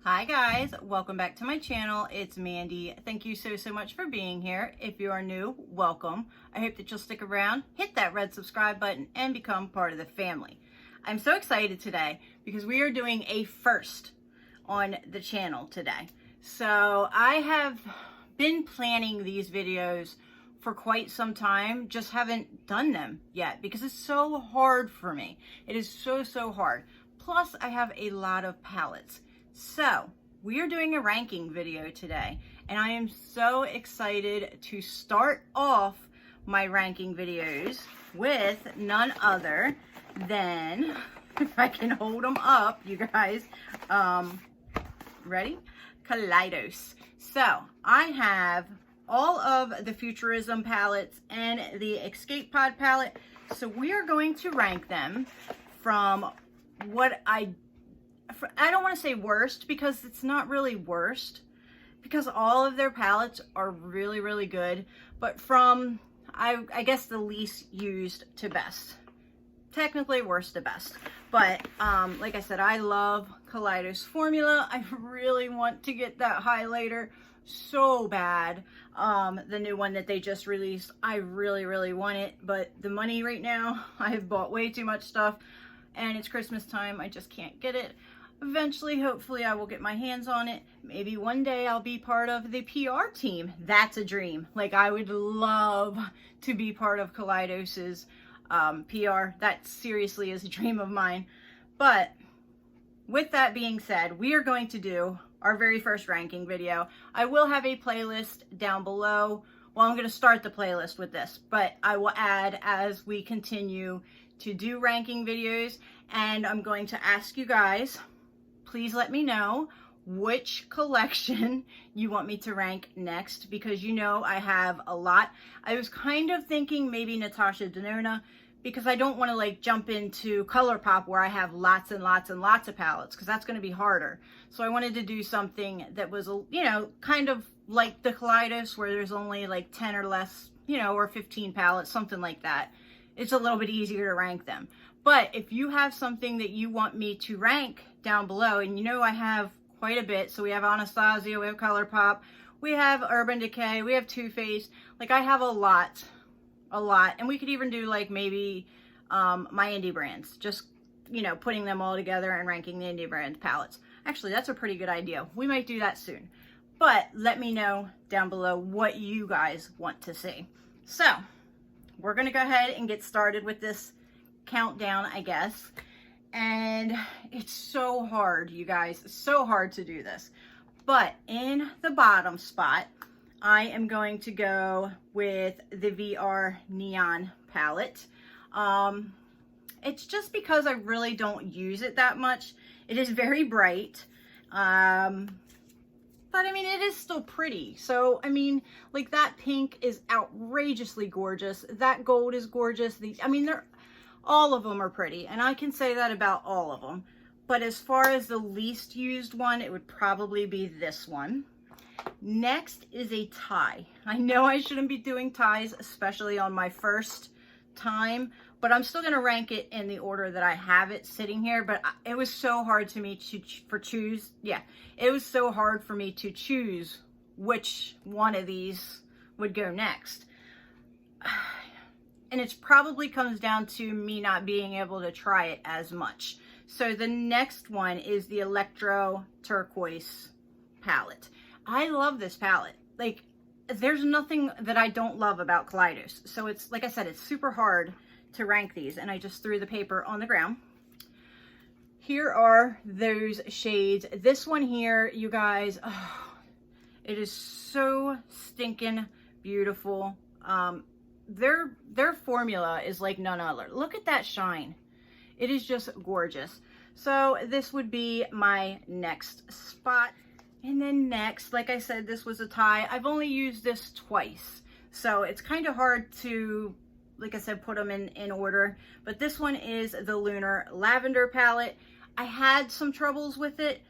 Hi guys, welcome back to my channel. It's Mandy. Thank you so much for being here. If you are new, welcome. I hope that you'll stick around, hit that red subscribe button, and become part of the family. I'm so excited today because we are doing a first on the channel today. So I have been planning these videos for quite some time, just haven't done them yet because it's so hard for me. It is so hard. Plus I have a lot of palettes. So we are doing a ranking video today, and I am so excited to start off my ranking videos with none other than, if I can hold them up, you guys, ready? Kaleidos. So I have all of the Futurism palettes and the Escape Pod palette. So we are going to rank them from what I don't want to say worst, because it's not really worst, because all of their palettes are really good, but from I guess the least used to best. Technically worst to best, but like I said, I love Kaleidos formula. I really want to get that highlighter so bad. The new one that they just released, I really want it, but the money right now, I have bought way too much stuff, and it's Christmas time. I just can't get it. Eventually, hopefully, I will get my hands on it. Maybe one day I'll be part of the PR team. That's a dream. Like, I would love to be part of Kaleidos's PR. That seriously is a dream of mine. But with that being said, we are going to do our very first ranking video. I will have a playlist down below. Well, I'm going to start the playlist with this, but I will add as we continue to do ranking videos, and I'm going to ask you guys, please let me know which collection you want me to rank next, because you know I have a lot. I was kind of thinking maybe Natasha Denona, because I don't want to like jump into ColourPop where I have lots and lots of palettes, because that's going to be harder. So I wanted to do something that was, you know, kind of like the Kaleidos, where there's only like 10 or less, you know, or 15 palettes, something like that. It's a little bit easier to rank them. But if you have something that you want me to rank down below, and you know I have quite a bit, so we have Anastasia, we have ColourPop, we have Urban Decay, we have Too Faced, like I have a lot, and we could even do like maybe my indie brands, just, you know, putting them all together and ranking the indie brand palettes. Actually, that's a pretty good idea. We might do that soon. But let me know down below what you guys want to see. So we're gonna go ahead and get started with this countdown, I guess. And it's so hard, you guys, so hard to do this. But in the bottom spot, I am going to go with the VR Neon palette. It's just because I really don't use it that much. It is very bright. But I mean, it is still pretty. So, I mean, like that pink is outrageously gorgeous. That gold is gorgeous. I mean, all of them are pretty, and I can say that about all of them. But as far as the least used one, it would probably be this one. Next is a tie. I know I shouldn't be doing ties, especially on my first time, but I'm still going to rank it in the order that I have it sitting here. But it was so hard to me it was so hard for me to choose which one of these would go next. And it probably comes down to me not being able to try it as much. So the next one is the Electro Turquoise palette. I love this palette. Like, there's nothing that I don't love about Kaleidos. So it's, like I said, it's super hard to rank these. And I just threw the paper on the ground. Here are those shades. This one here, you guys, oh, it is so stinking beautiful. Their formula is like none other. Look at that shine. It is just gorgeous. So this would be my next spot. And then next, like I said, this was a tie. I've only used this twice, so it's kind of hard to, like I said, put them in order. But this one is the Lunar Lavender palette. I had some troubles with it,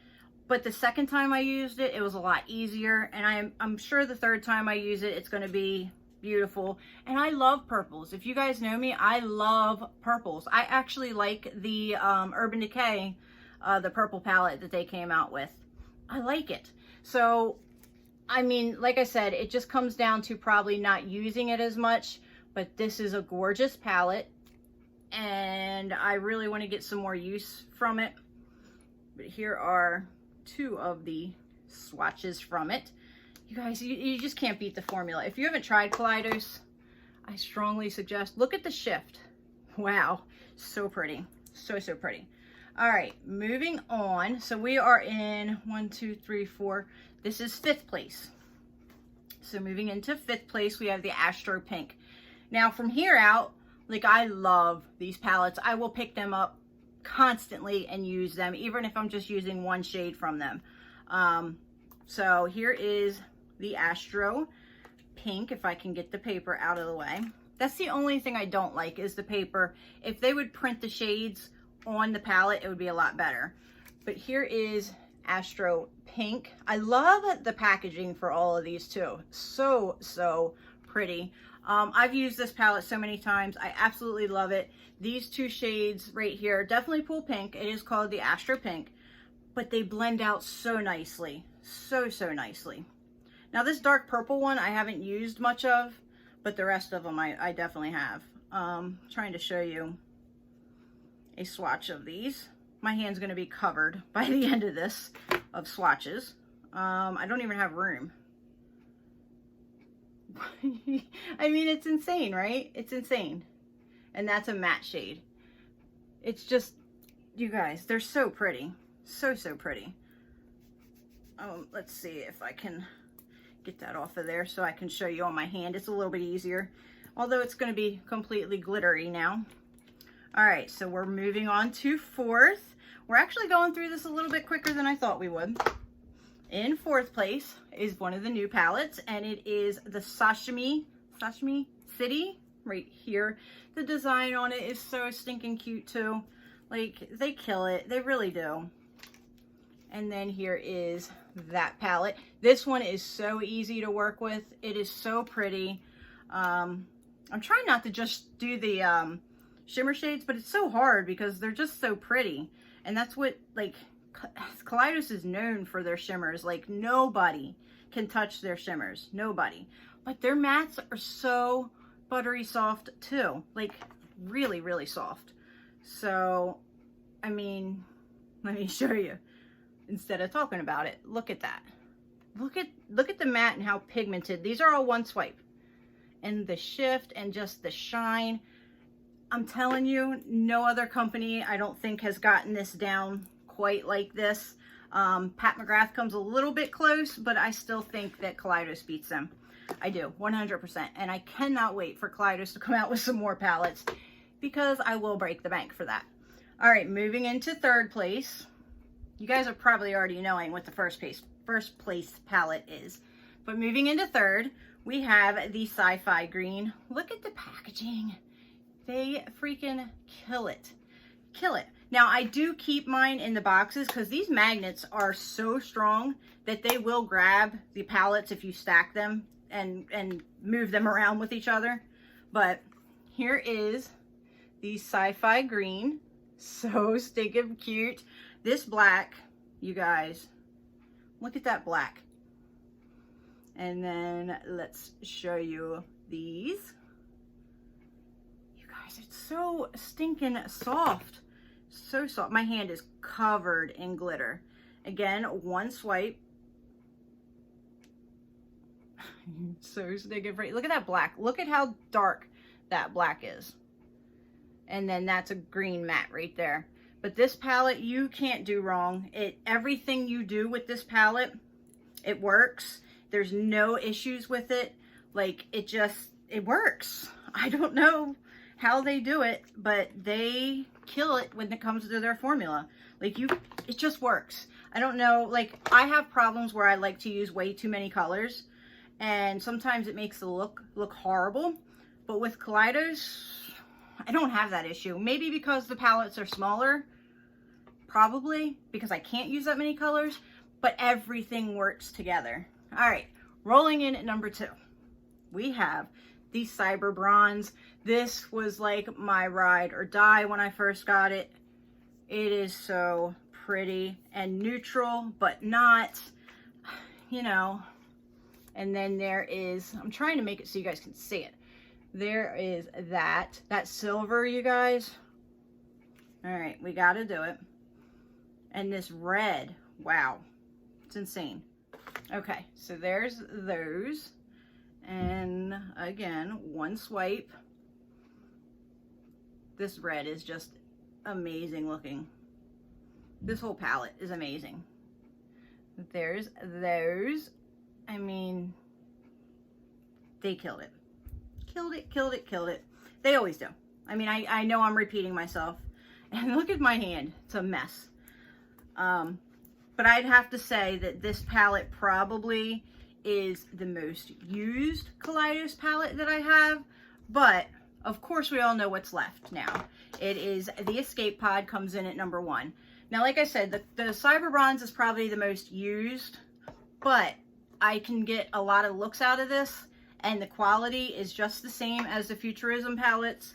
but the second time I used it, it was a lot easier. And I'm sure the third time I use it, it's going to be beautiful. And I love purples. If you guys know me, I love purples. I actually like the Urban Decay, the purple palette that they came out with. I like it. So, I mean, like I said, it just comes down to probably not using it as much, but this is a gorgeous palette and I really want to get some more use from it. But here are two of the swatches from it. You guys, you just can't beat the formula. If you haven't tried Kaleidos, I strongly suggest, look at the shift. Wow, so pretty. So pretty. All right, moving on. So we are in 1, 2, 3, 4. This is 5th place. So moving into 5th place, we have the Astro Pink. Now from here out, like, I love these palettes. I will pick them up constantly and use them, even if I'm just using one shade from them. So here is the Astro Pink, if I can get the paper out of the way. That's the only thing I don't like, is the paper. If they would print the shades on the palette, it would be a lot better. But here is Astro Pink. I love the packaging for all of these too. So pretty. I've used this palette so many times. I absolutely love it. These two shades right here definitely pull pink. It is called the Astro Pink, but they blend out so nicely. So nicely. Now this dark purple one I haven't used much of, but the rest of them I definitely have. Trying to show you a swatch of these. My hand's going to be covered by the end of this of swatches. I don't even have room. I mean, it's insane, right? It's insane. And that's a matte shade. It's just, you guys, they're so pretty. So pretty. Let's see if I can get that off of there so I can show you on my hand. It's a little bit easier, although it's going to be completely glittery now. All right, so we're moving on to 4th. We're actually going through this a little bit quicker than I thought we would. In 4th place is one of the new palettes, and it is the Sashimi City right here. The design on it is so stinking cute too. Like, they kill it. They really do. And then here is that palette. This one is so easy to work with. It is so pretty. I'm trying not to just do the shimmer shades, but it's so hard because they're just so pretty. And that's what, like, Kaleidos is known for their shimmers. Like, nobody can touch their shimmers. Nobody. But their mattes are so buttery soft too. Like, really soft. So, I mean, let me show you. Instead of talking about it, look at that. Look at the matte and how pigmented. These are all one swipe. And the shift and just the shine. I'm telling you, no other company, I don't think, has gotten this down quite like this. Pat McGrath comes a little bit close, but I still think that Kaleidos beats them. I do, 100%. And I cannot wait for Kaleidos to come out with some more palettes, because I will break the bank for that. All right, moving into 3rd place. You guys are probably already knowing what the first place palette is. But moving into 3rd, we have the Sci-Fi Green. Look at the packaging. They freaking kill it. Kill it. Now, I do keep mine in the boxes because these magnets are so strong that they will grab the palettes if you stack them and move them around with each other. But here is the Sci-Fi Green. So stinking cute. This black, you guys, look at that black. And then let's show you these. You guys, it's so stinking soft. So soft. My hand is covered in glitter. Again, one swipe. So stinking pretty. Look at that black. Look at how dark that black is. And then that's a green matte right there. But this palette, you can't do wrong. Everything you do with this palette, it works. There's no issues with it. Like, it works. I don't know how they do it, but they kill it when it comes to their formula. Like, it just works. I don't know, like, I have problems where I like to use way too many colors, and sometimes it makes the look horrible. But with Kaleidos, I don't have that issue. Maybe because the palettes are smaller, probably because I can't use that many colors, but everything works together. All right, rolling in at number 2, we have the Cyber Bronze. This was like my ride or die when I first got it. It is so pretty and neutral, but not, you know. And then there is, I'm trying to make it so you guys can see it. There is that silver, you guys. All right, we got to do it. And this red, wow, it's insane. Okay, so there's those. And again, one swipe. This red is just amazing looking. This whole palette is amazing. There's those. I mean, they killed it. Killed it. They always do. I mean, I know I'm repeating myself. And look at my hand. It's a mess. But I'd have to say that this palette probably is the most used Kaleidos palette that I have. But, of course, we all know what's left now. It is the Escape Pod, comes in at number 1. Now, like I said, the Cyber Bronze is probably the most used. But I can get a lot of looks out of this. And the quality is just the same as the Futurism palettes.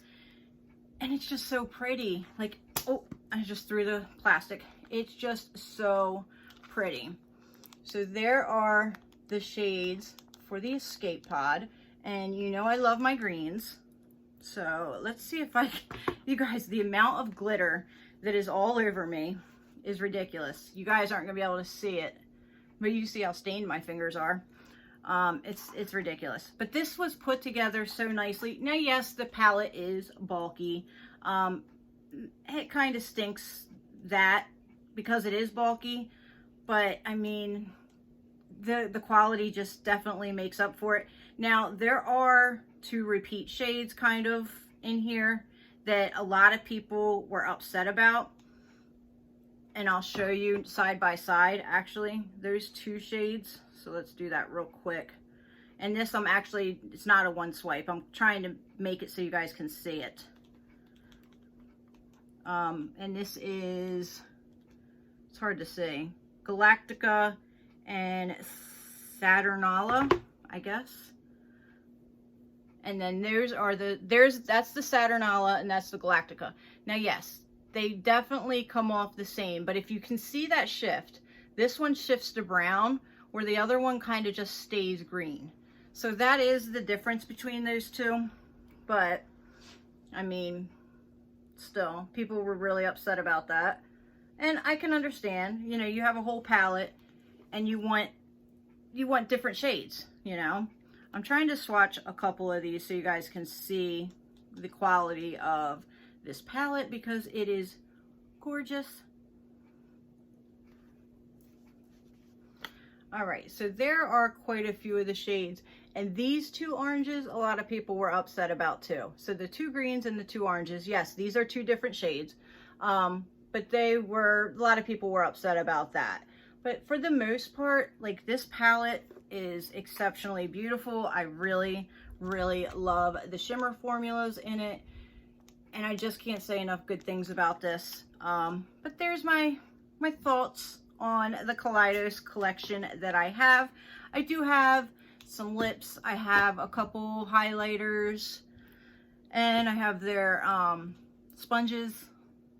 And it's just so pretty. Like, oh, I just threw the plastic. It's just so pretty. So there are the shades for the Escape Pod. And you know I love my greens. So let's see if you guys, the amount of glitter that is all over me is ridiculous. You guys aren't going to be able to see it. But you see how stained my fingers are. It's ridiculous. But this was put together so nicely. Now, yes, the palette is bulky. It kind of stinks that because it is bulky. But, I mean, the quality just definitely makes up for it. Now, there are 2 repeat shades kind of in here that a lot of people were upset about. And I'll show you side by side, actually, those 2 shades. So let's do that real quick. And this, it's not a one swipe. I'm trying to make it so you guys can see it. And this is, it's hard to see, Galactica and Saturnala, I guess. And then that's the Saturnala and that's the Galactica. Now, yes, they definitely come off the same, but if you can see that shift, this one shifts to brown, where the other one kind of just stays green. So that is the difference between those 2. But, I mean, still, people were really upset about that. And I can understand, you know, you have a whole palette and you want different shades, you know. I'm trying to swatch a couple of these so you guys can see the quality of this palette because it is gorgeous. All right, so there are quite a few of the shades, and these 2 oranges, a lot of people were upset about too. So the 2 greens and the 2 oranges, yes, these are 2 different shades, but a lot of people were upset about that. But for the most part, like, this palette is exceptionally beautiful. I really, really love the shimmer formulas in it, and I just can't say enough good things about this. But there's my thoughts on the Kaleidos collection that I have. I do have some lips. I have a couple highlighters, and I have their sponges,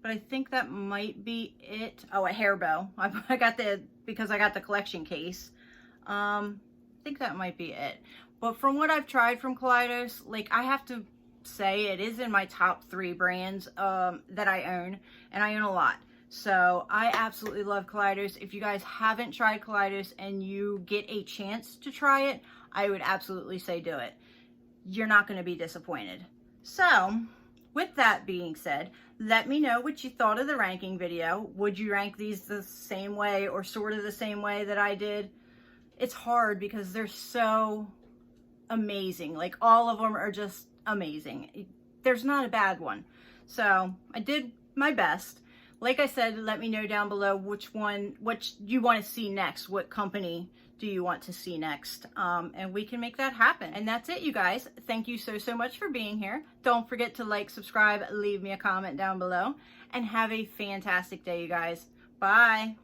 but I think that might be it. Oh, a hair bow. I got because I got the collection case. I think that might be it. But from what I've tried from Kaleidos, like, I have to say it is in my top 3 brands that I own, and I own a lot. So I absolutely love Kaleidos. If you guys haven't tried Kaleidos and you get a chance to try it, I would absolutely say do it. You're not going to be disappointed. So with that being said, let me know what you thought of the ranking video. Would you rank these the same way or sort of the same way that I did? It's hard because they're so amazing. Like, all of them are just amazing. There's not a bad one. So I did my best. Like I said, let me know down below what you want to see next. What company do you want to see next? And we can make that happen. And that's it, you guys. Thank you so much for being here. Don't forget to like, subscribe, leave me a comment down below, and have a fantastic day, you guys. Bye.